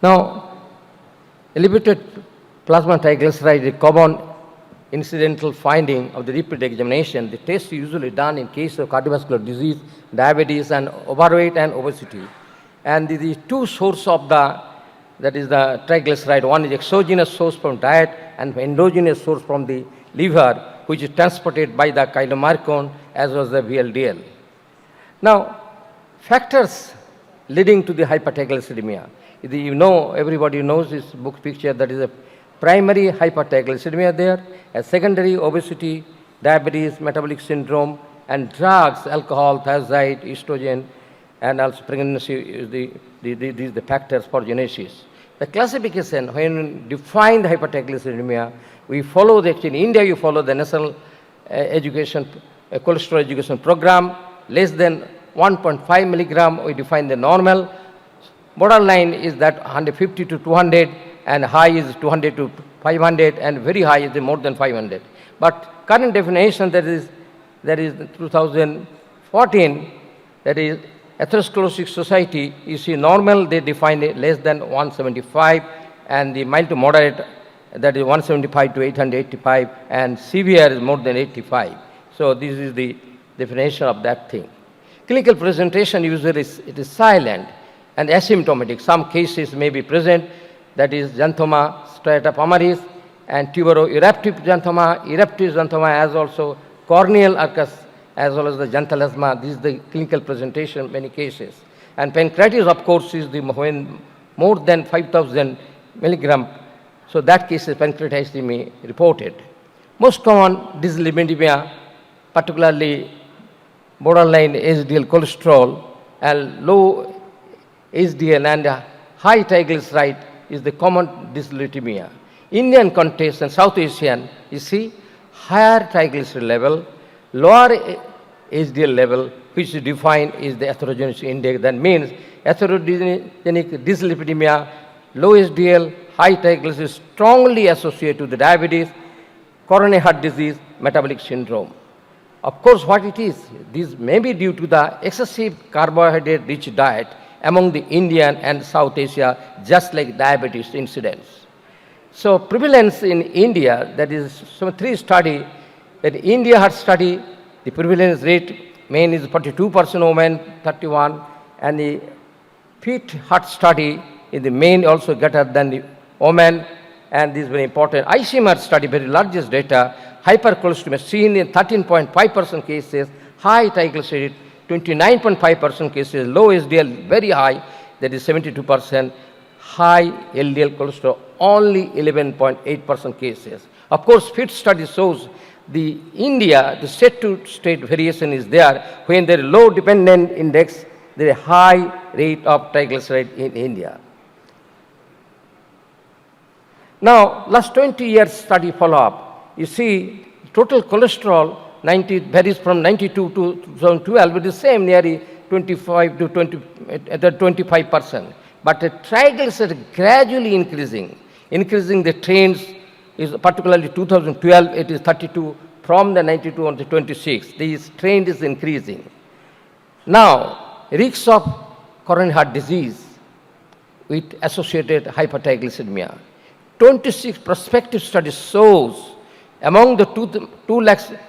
Now, elevated plasma triglyceride is a common incidental finding of the repeat examination. The test is usually done in case of cardiovascular disease, diabetes, and overweight and obesity. And the two sources of that is the triglyceride. One is exogenous source from diet and endogenous source from the liver, which is transported by the chylomicron as well as the VLDL. Now, factors leading to the hypertriglyceridemia. You know, everybody knows this book picture, that is a primary hypertriglyceridemia there, a secondary obesity, diabetes, metabolic syndrome, and drugs, alcohol, thiazide, estrogen, and also pregnancy is the factors for genesis. The classification, when we define the hypertriglyceridemia, we follow in India you follow the national cholesterol education program. Less than 1.5 milligram, we define the normal. Borderline is that 150 to 200, and high is 200 to 500, and very high is more than 500. But current definition, that is 2014, that is Atherosclerosis Society, you see normal, they define it less than 175, and the mild to moderate, that is 175 to 885, and severe is more than 85. So this is the definition of that thing. Clinical presentation usually it is silent and asymptomatic. Some cases may be present, that is xanthoma striata palmaris and tubero-eruptive xanthoma, as also corneal arcus, as well as the xanthelasma. This is the clinical presentation in many cases. And pancreatitis, of course, is when more than 5,000 milligram. So that case is pancreatitis reported. Most common dyslipidemia, particularly borderline HDL cholesterol and low HDL and high triglyceride is the common dyslipidemia. Indian context and South Asian, you see, higher triglyceride level, lower HDL level, which is defined is the atherogenic index. That means atherogenic dyslipidemia, low HDL, high triglycerides strongly associated with the diabetes, coronary heart disease, metabolic syndrome. Of course, what it is, this may be due to the excessive carbohydrate-rich diet among the Indian and South Asia, just like diabetes incidence. So prevalence in India, that is some 3 study, that India heart study, the prevalence rate main is 42% women, 31, and the feet heart study is the main also greater than the women, and this is very important. ICMR study, very largest data, hypercholesterol seen in 13.5% cases, high triglyceride, 29.5% cases, low HDL very high, that is 72%, high LDL cholesterol, only 11.8% cases. Of course, FIT study shows the India, the state-to-state variation is there. When there is low dependent index, there is a high rate of triglyceride in India. Now, last 20 years study follow-up. You see, total cholesterol varies from 92 to 2012, but the same, nearly 25 to 25%. But the triglyceride gradually increasing the trends is particularly 2012, it is 32, from the 92 on to 26. This trend is increasing. Now, risks of coronary heart disease with associated hypertriglyceridemia. 26 prospective studies shows among the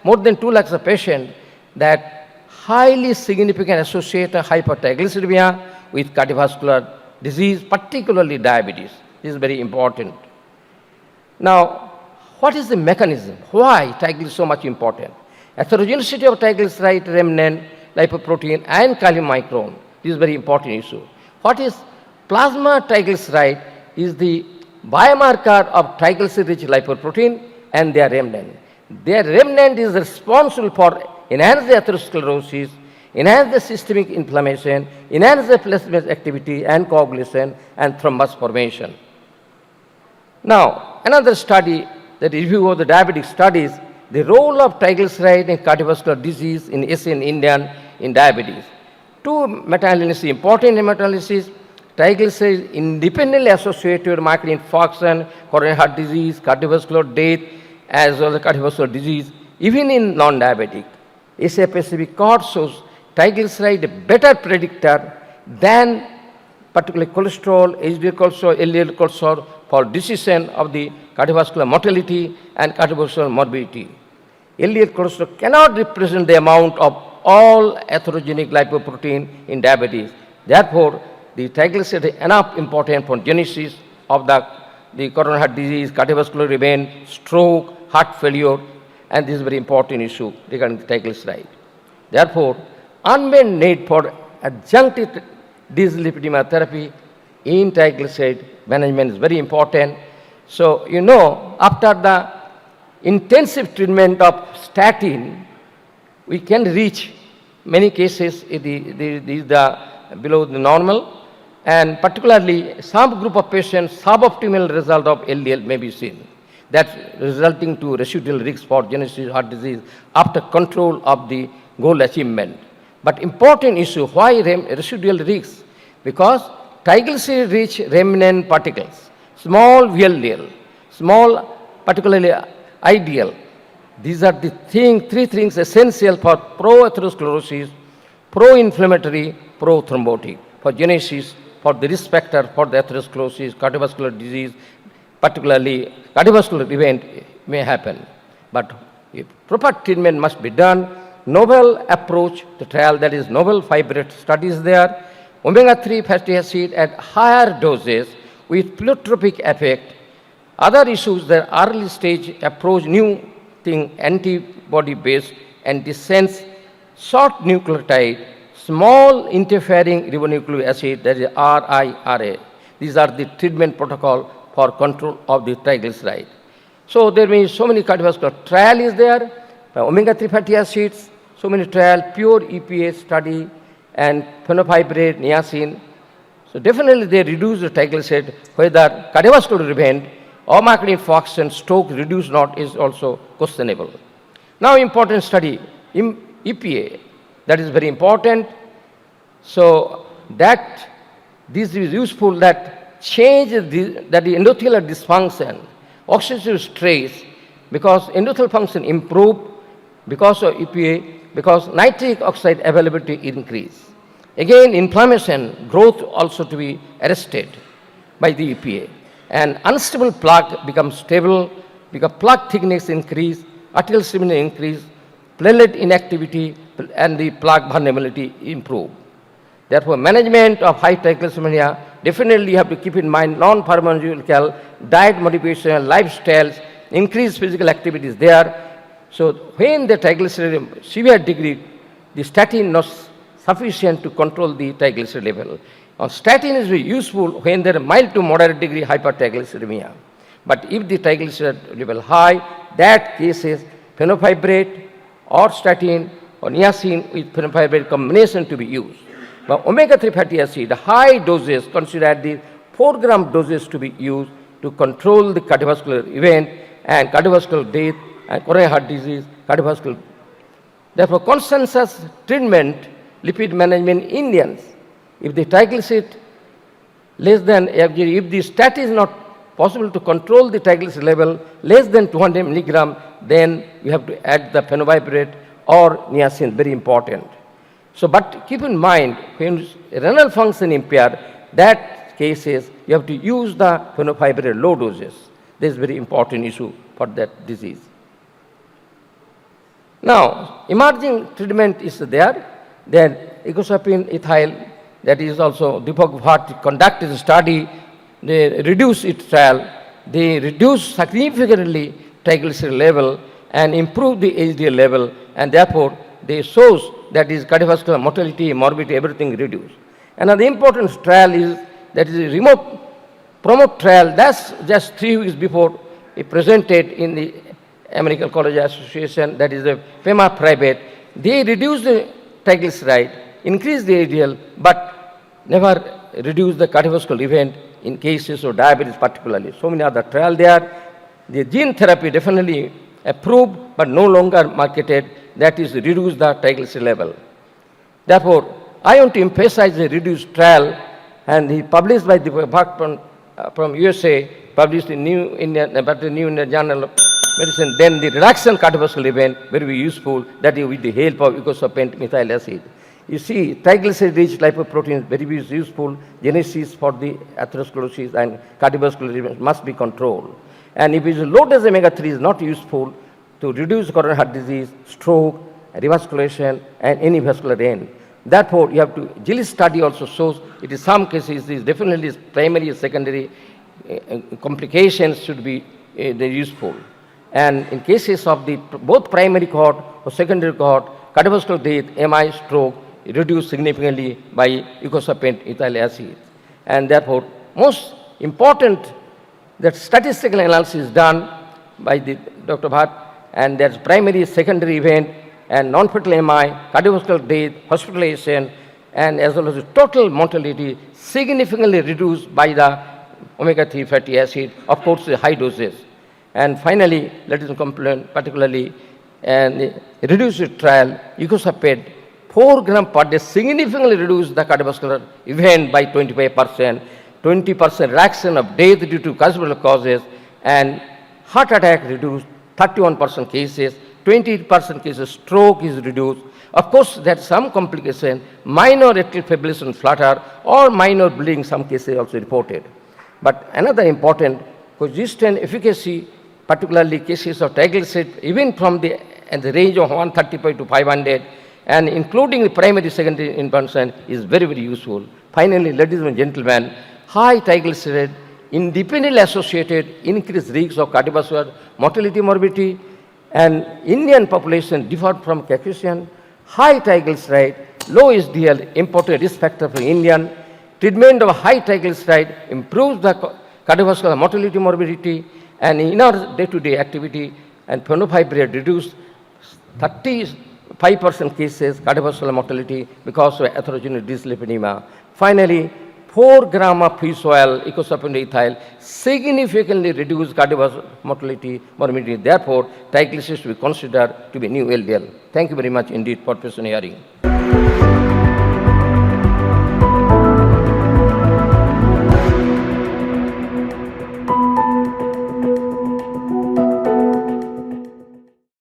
more than 2 lakhs of patients that highly significant associated hypertriglyceridemia with cardiovascular disease, particularly diabetes. This is very important. Now, what is the mechanism? Why triglyceride is so much important? Heterogeneity of triglyceride remnant, lipoprotein, and chylomicron. This is very important issue. What is plasma triglyceride? Is the biomarker of triglyceride-rich lipoprotein and their remnant. Their remnant is responsible for enhance the atherosclerosis, enhance the systemic inflammation, enhance the plasma activity and coagulation and thrombus formation. Now, another study, the review of the diabetic studies, the role of triglyceride in cardiovascular disease in Asian Indian in diabetes. 2 meta-analyses, important meta-analyses, triglycerides independently associated with myocardial infarction, coronary heart disease, cardiovascular death, as well as cardiovascular disease, even in non-diabetic. Asia Pacific cohort shows triglyceride a better predictor than particularly cholesterol, HDL cholesterol, LDL cholesterol, for decision of the cardiovascular mortality and cardiovascular morbidity. LDL cholesterol cannot represent the amount of all atherogenic lipoprotein in diabetes. Therefore, the triglyceride is enough important for genesis of the coronary heart disease, cardiovascular event, stroke, heart failure, and this is a very important issue regarding the triglyceride. Therefore, unmet need for adjunctive dyslipidemia therapy in triglyceride management is very important. So, after the intensive treatment of statin, we can reach many cases below the normal, and particularly some group of patients, suboptimal result of LDL may be seen. That's resulting to residual risk for genesis heart disease after control of the goal achievement. But important issue, why residual risk? Because triglyceride-rich remnant particles, small VLDL, small particularly IDL, these are the three things essential for pro-atherosclerosis, pro-inflammatory, pro-thrombotic, for genesis, for the risk factor for the atherosclerosis, cardiovascular disease, particularly cardiovascular event may happen. But if proper treatment must be done, novel approach to trial, that is novel fibrate studies there, omega-3 fatty acid at higher doses with pleiotropic effect. Other issues, the early stage approach, new thing, antibody-based, antisense, short nucleotide, small interfering ribonucleic acid, that is RIRA. These are the treatment protocol for control of the triglyceride. So there may be so many cardiovascular trial is there, omega-3 fatty acids, so many trial, pure EPA study, and fenofibrate, niacin. So definitely they reduce the triglyceride, whether cardiovascular event or myocardial infarction, stroke reduce not is also questionable. Now important study, EPA, that is very important. So that this is useful, that change that the endothelial dysfunction, oxidative stress, because endothelial function improve because of EPA, because nitric oxide availability increase. Again, inflammation, growth also to be arrested by the EPA. And unstable plaque becomes stable, because plaque thickness increase, arterial stiffness increase, platelet inactivity, and the plaque vulnerability improve. Therefore, management of high triglyceridemia, definitely you have to keep in mind non-pharmacological, diet modification, lifestyles, increased physical activities there. So when the triglyceride severe degree, the statin not sufficient to control the triglyceride level. Statin is very useful when there is mild to moderate degree hypertriglyceridemia. But if the triglyceride level high, that cases fenofibrate or statin or niacin with fenofibrate combination to be used. But omega-3 fatty acid, high doses, considered the 4-gram doses to be used to control the cardiovascular event and cardiovascular death and coronary heart disease, cardiovascular. Therefore, consensus treatment, lipid management in Indians, if the triglyceride less than, if the statin is not possible to control the triglyceride level less than 200 milligram, then you have to add the fenofibrate or niacin, very important. So, but keep in mind, when renal function impaired, that cases you have to use the fenofibrate low doses. This is very important issue for that disease. Now, emerging treatment is there. Then icosapent ethyl, that is also Deepak Bhatt conducted a study. They reduce its trial. They reduce significantly triglyceride level and improve the HDL level, and therefore they shows that is cardiovascular mortality, morbidity, everything reduced. Another important trial is that is a remote promote trial. That's just 3 weeks before it presented in the American College Association, that is a FEMA private. They reduced the triglyceride, increased the HDL, but never reduced the cardiovascular event in cases of diabetes particularly. So many other trials there. The gene therapy definitely approved but no longer marketed, that is reduce the triglyceride level. Therefore, I want to emphasize the reduced trial, and he published by the from USA, published in New Indian Journal of Medicine. Then the reduction cardiovascular event very useful, that is with the help of icosapent methyl acid. You see, triglyceride-rich lipoprotein is very useful. Genesis for the atherosclerosis and cardiovascular events must be controlled. And if it is low dose omega-3 is not useful to reduce coronary heart disease, stroke, revascularization, and any vascular end. Therefore, you have to, Gillis study also shows it is some cases is definitely primary and secondary complications should be useful. And in cases of the both primary cohort or secondary cohort, cardiovascular death, MI, stroke, reduced significantly by icosapent ethyl acid. And therefore, most important that statistical analysis is done by the Dr. Bhatt, and there's primary, secondary event, and non-fatal MI, cardiovascular death, hospitalization, and as well as the total mortality significantly reduced by the omega-3 fatty acid, of course, the high doses. And finally, let us complain particularly, and reduced trial, icosapent, 4 gram per day significantly reduced the cardiovascular event by 25%, 20% reduction of death due to cardiovascular causes, and heart attack reduced 31% cases, 20% cases stroke is reduced. Of course, there is some complication, minor atrial fibrillation flutter or minor bleeding, some cases also reported. But another important consistent efficacy, particularly cases of triglycerides, even from the range of 135 to 500, and including the primary, secondary intervention is very, very useful. Finally, ladies and gentlemen, high triglyceride independently associated increased risks of cardiovascular mortality, morbidity, and Indian population differed from Caucasian. High triglyceride, low HDL, important risk factor for Indian. Treatment of high triglyceride improves the cardiovascular mortality, morbidity, and in our day-to-day activity, and phenylfibrate reduced 35% cases cardiovascular mortality because of atherogenic dyslipidemia. Finally, 4 gram of fish oil, icosapent ethyl, significantly reduced cardiovascular mortality, morbidity. Therefore, triglycerides we consider to be new LDL. Thank you very much indeed for patient hearing.